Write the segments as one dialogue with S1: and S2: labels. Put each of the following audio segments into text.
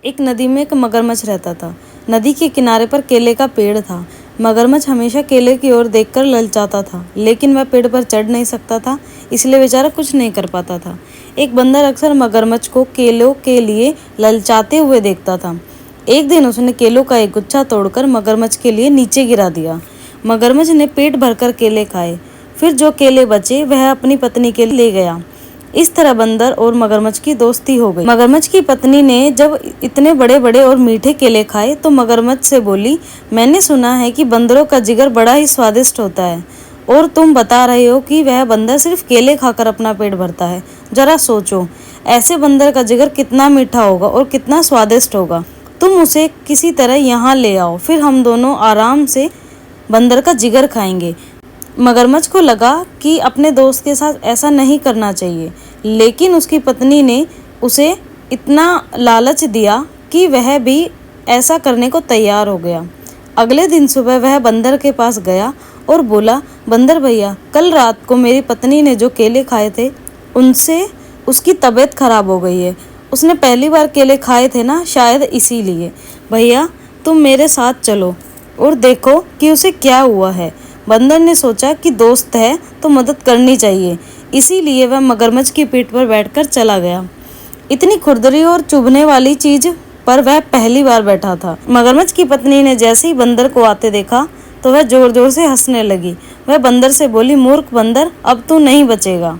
S1: एक नदी में एक मगरमच्छ रहता था। नदी के किनारे पर केले का पेड़ था। मगरमच्छ हमेशा केले की ओर देखकर ललचाता था, लेकिन वह पेड़ पर चढ़ नहीं सकता था, इसलिए बेचारा कुछ नहीं कर पाता था। एक बंदर अक्सर मगरमच्छ को केलों के लिए ललचाते हुए देखता था। एक दिन उसने केलों का एक गुच्छा तोड़कर मगरमच्छ के लिए नीचे गिरा दिया। मगरमच्छ ने पेट भरकर केले खाए, फिर जो केले बचे वह अपनी पत्नी के लिए ले गया। इस तरह बंदर और मगरमच्छ की दोस्ती हो गई। मगरमच्छ की पत्नी ने जब इतने बड़े बड़े और मीठे केले खाए तो मगरमच्छ से बोली, मैंने सुना है कि बंदरों का जिगर बड़ा ही स्वादिष्ट होता है, और तुम बता रहे हो कि वह बंदर सिर्फ केले खाकर अपना पेट भरता है। जरा सोचो, ऐसे बंदर का जिगर कितना मीठा होगा और कितना स्वादिष्ट होगा। तुम उसे किसी तरह यहाँ ले आओ, फिर हम दोनों आराम से बंदर का जिगर खाएंगे। मगरमच्छ को लगा कि अपने दोस्त के साथ ऐसा नहीं करना चाहिए, लेकिन उसकी पत्नी ने उसे इतना लालच दिया कि वह भी ऐसा करने को तैयार हो गया। अगले दिन सुबह वह बंदर के पास गया और बोला, बंदर भैया, कल रात को मेरी पत्नी ने जो केले खाए थे उनसे उसकी तबीयत खराब हो गई है। उसने पहली बार केले खाए थे ना, शायद इसीलिए। भैया तुम मेरे साथ चलो और देखो कि उसे क्या हुआ है। बंदर ने सोचा कि दोस्त है तो मदद करनी चाहिए, इसीलिए वह मगरमच्छ की पीठ पर बैठकर चला गया। इतनी खुरदरी और चुभने वाली चीज पर वह पहली बार बैठा था। मगरमच्छ की पत्नी ने जैसे ही बंदर को आते देखा तो वह जोर जोर से हंसने लगी। वह बंदर से बोली, मूर्ख बंदर, अब तू नहीं बचेगा।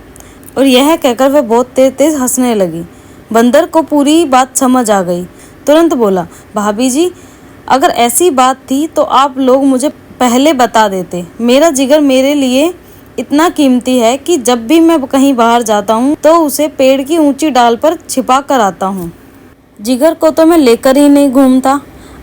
S1: और यह कहकर वह बहुत तेज तेज हंसने लगी। बंदर को पूरी बात समझ आ गई। तुरंत बोला, भाभी जी, अगर ऐसी बात थी तो आप लोग मुझे पहले बता देते। मेरा जिगर मेरे लिए इतना कीमती है कि जब भी मैं कहीं बाहर जाता हूँ तो उसे पेड़ की ऊंची डाल पर छिपा कर आता हूँ। जिगर को तो मैं लेकर ही नहीं घूमता।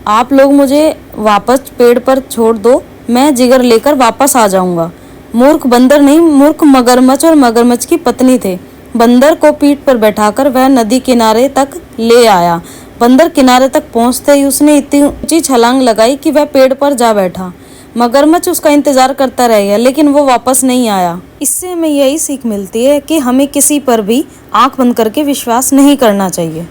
S1: आप लोग मुझे वापस पेड़ पर छोड़ दो, मैं जिगर लेकर वापस आ जाऊंगा। मूर्ख बंदर नहीं, मूर्ख मगरमच्छ और मगरमच्छ की पत्नी थे। बंदर को पीठ पर बैठाकर वह नदी किनारे तक ले आया। बंदर किनारे तक पहुंचते ही उसने इतनी ऊंची छलांग लगाई कि वह पेड़ पर जा बैठा। मगरमच्छ उसका इंतजार करता रह गया, लेकिन वो वापस नहीं आया। इससे हमें यही सीख मिलती है कि हमें किसी पर भी आंख बंद करके विश्वास नहीं करना चाहिए।